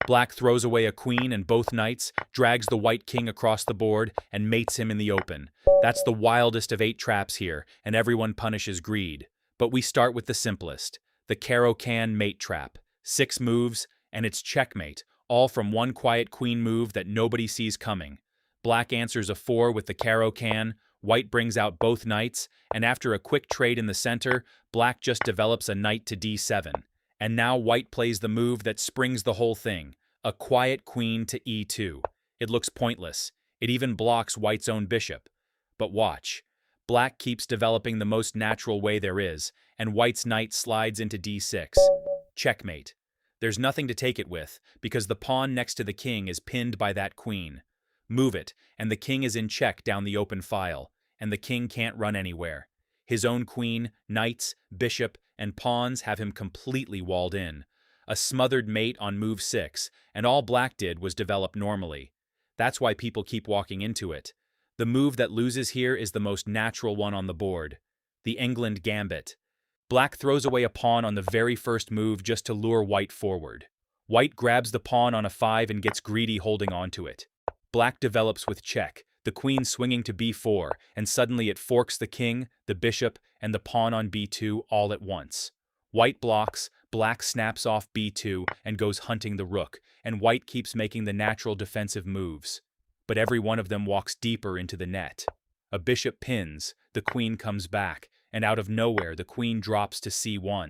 Black throws away a queen and both knights, drags the white king across the board, and mates him in the open. That's the wildest of 8 traps here, and everyone punishes greed. But we start with the simplest, the Caro-Kann mate trap. 6 moves, and it's checkmate, all from one quiet queen move that nobody sees coming. Black answers a 4 with the Caro-Kann, white brings out both knights, and after a quick trade in the center, black just develops a knight to d7. And now white plays the move that springs the whole thing, a quiet queen to e2. It looks pointless. It even blocks white's own bishop. But watch. Black keeps developing the most natural way there is, and white's knight slides into d6. Checkmate. There's nothing to take it with, because the pawn next to the king is pinned by that queen. Move it, and the king is in check down the open file, and the king can't run anywhere. His own queen, knights, bishop, and pawns have him completely walled in. A smothered mate on move 6, and all black did was develop normally. That's why people keep walking into it. The move that loses here is the most natural one on the board, the Englund Gambit. Black throws away a pawn on the very first move just to lure white forward. White grabs the pawn on a 5 and gets greedy holding onto it. Black develops with check, the queen swinging to b4, and suddenly it forks the king, the bishop, and the pawn on b2 all at once. White blocks, black snaps off b2 and goes hunting the rook, and white keeps making the natural defensive moves. But every one of them walks deeper into the net. A bishop pins, the queen comes back, and out of nowhere the queen drops to c1.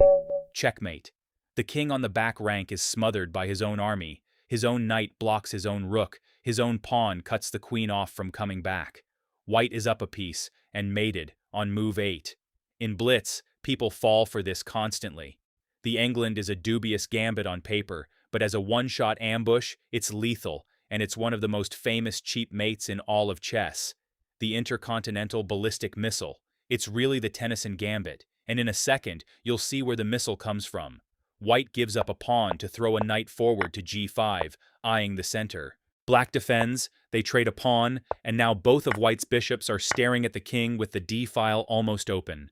Checkmate. The king on the back rank is smothered by his own army. His own knight blocks his own rook. His own pawn cuts the queen off from coming back. White is up a piece and mated on move 8. In blitz, people fall for this constantly. The Englund is a dubious gambit on paper, but as a one-shot ambush, it's lethal, and it's one of the most famous cheap mates in all of chess. The intercontinental ballistic missile. It's really the Tennison Gambit, and in a second, you'll see where the missile comes from. White gives up a pawn to throw a knight forward to g5, eyeing the center. Black defends, they trade a pawn, and now both of white's bishops are staring at the king with the d-file almost open.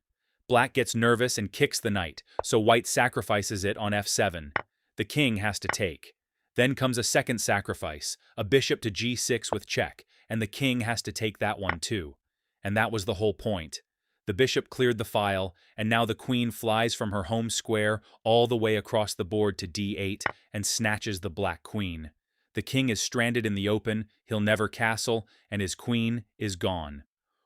Black gets nervous and kicks the knight, so white sacrifices it on f7. The king has to take. Then comes a second sacrifice, a bishop to g6 with check, and the king has to take that one too. And that was the whole point. The bishop cleared the file, and now the queen flies from her home square all the way across the board to d8 and snatches the black queen. The king is stranded in the open, he'll never castle, and his queen is gone.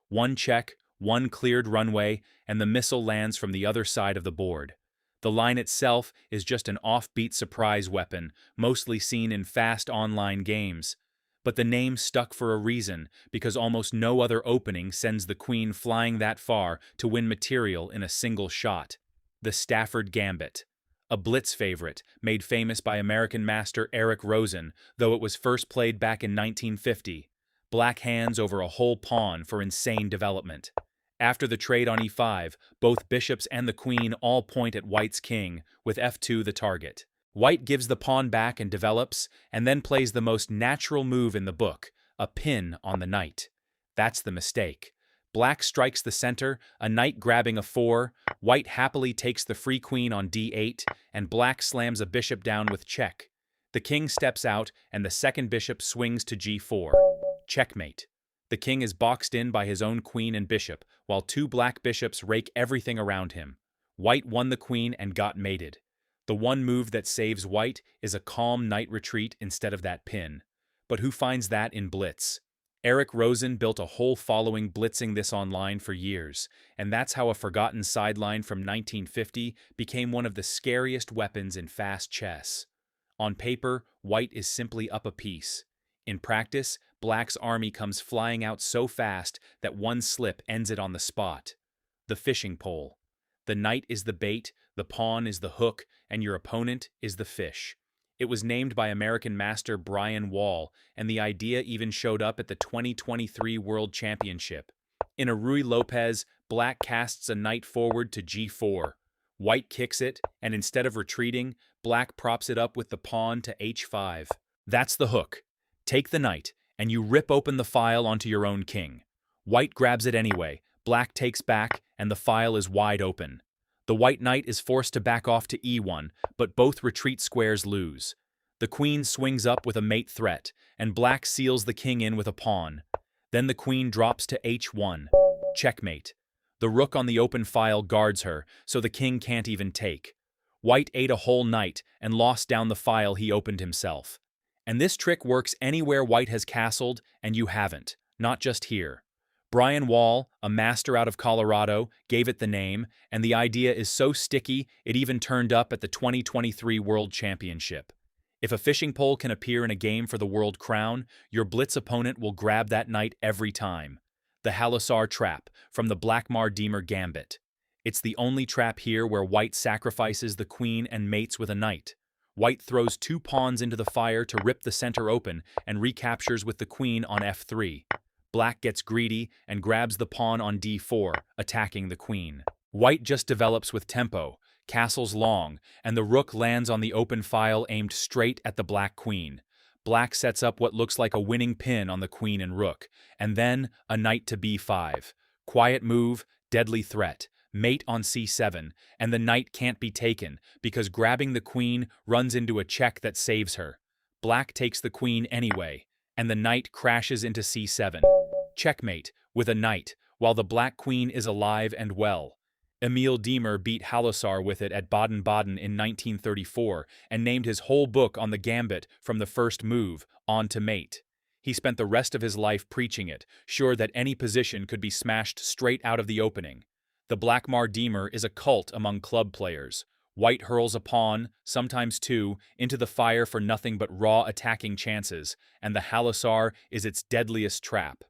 One check, one cleared runway, and the missile lands from the other side of the board. The line itself is just an offbeat surprise weapon, mostly seen in fast online games. But the name stuck for a reason, because almost no other opening sends the queen flying that far to win material in a single shot. The Stafford Gambit. A blitz favorite, made famous by American master Eric Rosen, though it was first played back in 1950. Black hands over a whole pawn for insane development. After the trade on e5, both bishops and the queen all point at white's king, with f2 the target. White gives the pawn back and develops, and then plays the most natural move in the book, a pin on the knight. That's the mistake. Black strikes the center, a knight grabbing a 4, white happily takes the free queen on d8, and black slams a bishop down with check. The king steps out, and the second bishop swings to g4. Checkmate. The king is boxed in by his own queen and bishop, while 2 black bishops rake everything around him. White won the queen and got mated. The one move that saves white is a calm knight retreat instead of that pin. But who finds that in blitz? Eric Rosen built a whole following blitzing this online for years, and that's how a forgotten sideline from 1950 became one of the scariest weapons in fast chess. On paper, white is simply up a piece. In practice, black's army comes flying out so fast that one slip ends it on the spot. The fishing pole. The knight is the bait, the pawn is the hook, and your opponent is the fish. It was named by American master Brian Wall, and the idea even showed up at the 2023 World Championship. In a Ruy Lopez, black casts a knight forward to g4. White kicks it, and instead of retreating, black props it up with the pawn to h5. That's the hook. Take the knight, and you rip open the file onto your own king. White grabs it anyway, black takes back, and the file is wide open. The white knight is forced to back off to e1, but both retreat squares lose. The queen swings up with a mate threat, and black seals the king in with a pawn. Then the queen drops to h1. Checkmate. The rook on the open file guards her, so the king can't even take. White ate a whole knight and lost down the file he opened himself. And this trick works anywhere white has castled, and you haven't, not just here. Brian Wall, a master out of Colorado, gave it the name, and the idea is so sticky it even turned up at the 2023 World Championship. If a fishing pole can appear in a game for the world crown, your blitz opponent will grab that knight every time. The Halosar Trap, from the Englund Gambit. It's the only trap here where white sacrifices the queen and mates with a knight. White throws 2 pawns into the fire to rip the center open and recaptures with the queen on f3. Black gets greedy and grabs the pawn on d4, attacking the queen. White just develops with tempo, castles long, and the rook lands on the open file aimed straight at the black queen. Black sets up what looks like a winning pin on the queen and rook, and then a knight to b5. Quiet move, deadly threat. Mate on c7, and the knight can't be taken because grabbing the queen runs into a check that saves her. Black takes the queen anyway, and the knight crashes into c7. Checkmate, with a knight, while the black queen is alive and well. Emil Diemer beat Halosar with it at Baden-Baden in 1934 and named his whole book on the gambit from the first move, on to mate. He spent the rest of his life preaching it, sure that any position could be smashed straight out of the opening. The Blackmar Diemer is a cult among club players. White hurls a pawn, sometimes 2, into the fire for nothing but raw attacking chances, and the Halosar is its deadliest trap.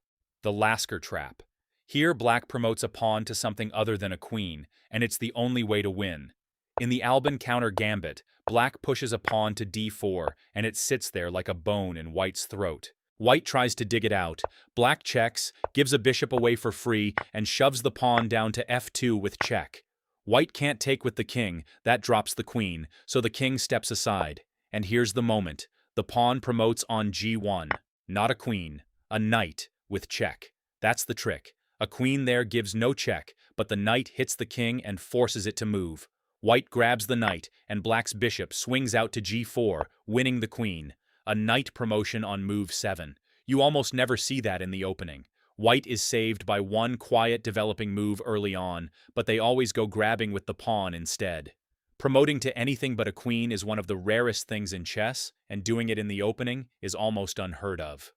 The Lasker Trap. Here black promotes a pawn to something other than a queen, and it's the only way to win. In the Englund Gambit, black pushes a pawn to d4, and it sits there like a bone in white's throat. White tries to dig it out. Black checks, gives a bishop away for free, and shoves the pawn down to f2 with check. White can't take with the king, that drops the queen, so the king steps aside. And here's the moment. The pawn promotes on g1. Not a queen, a knight with check. That's the trick. A queen there gives no check, but the knight hits the king and forces it to move. White grabs the knight, and black's bishop swings out to g4, winning the queen. A knight promotion on move 7. You almost never see that in the opening. White is saved by one quiet developing move early on, but they always go grabbing with the pawn instead. Promoting to anything but a queen is one of the rarest things in chess, and doing it in the opening is almost unheard of.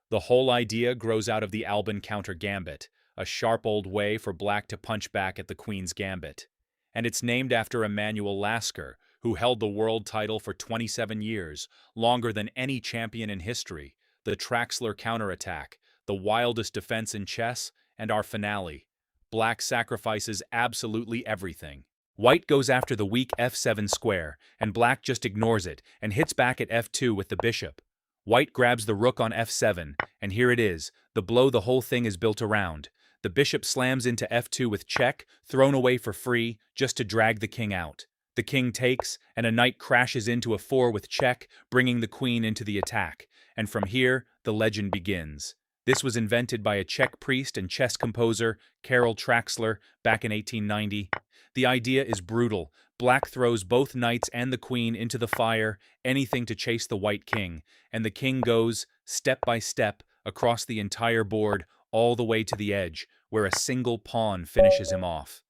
The whole idea grows out of the Englund Gambit, a sharp old way for black to punch back at the queen's gambit. And it's named after Emanuel Lasker, who held the world title for 27 years, longer than any champion in history, the Traxler Counterattack, the wildest defense in chess, and our finale. Black sacrifices absolutely everything. White goes after the weak f7 square, and black just ignores it and hits back at f2 with the bishop. White grabs the rook on f7, and here it is, the blow the whole thing is built around. The bishop slams into f2 with check, thrown away for free, just to drag the king out. The king takes, and a knight crashes into a 4 with check, bringing the queen into the attack. And from here, the legend begins. This was invented by a Czech priest and chess composer, Karel Traxler, back in 1890. The idea is brutal. Black throws both knights and the queen into the fire, anything to chase the white king, and the king goes, step by step, across the entire board, all the way to the edge, where a single pawn finishes him off.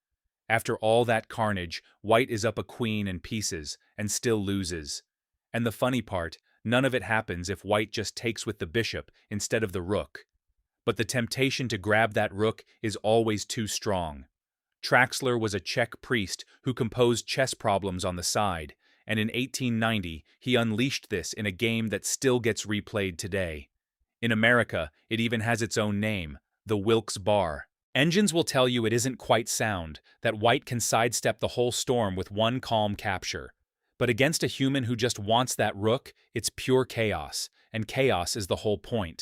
After all that carnage, white is up a queen in pieces, and still loses. And the funny part, none of it happens if white just takes with the bishop instead of the rook. But the temptation to grab that rook is always too strong. Traxler was a Czech priest who composed chess problems on the side, and in 1890 he unleashed this in a game that still gets replayed today. In America, it even has its own name, the Wilkes Bar. Engines will tell you it isn't quite sound, that white can sidestep the whole storm with one calm capture. But against a human who just wants that rook, it's pure chaos, and chaos is the whole point.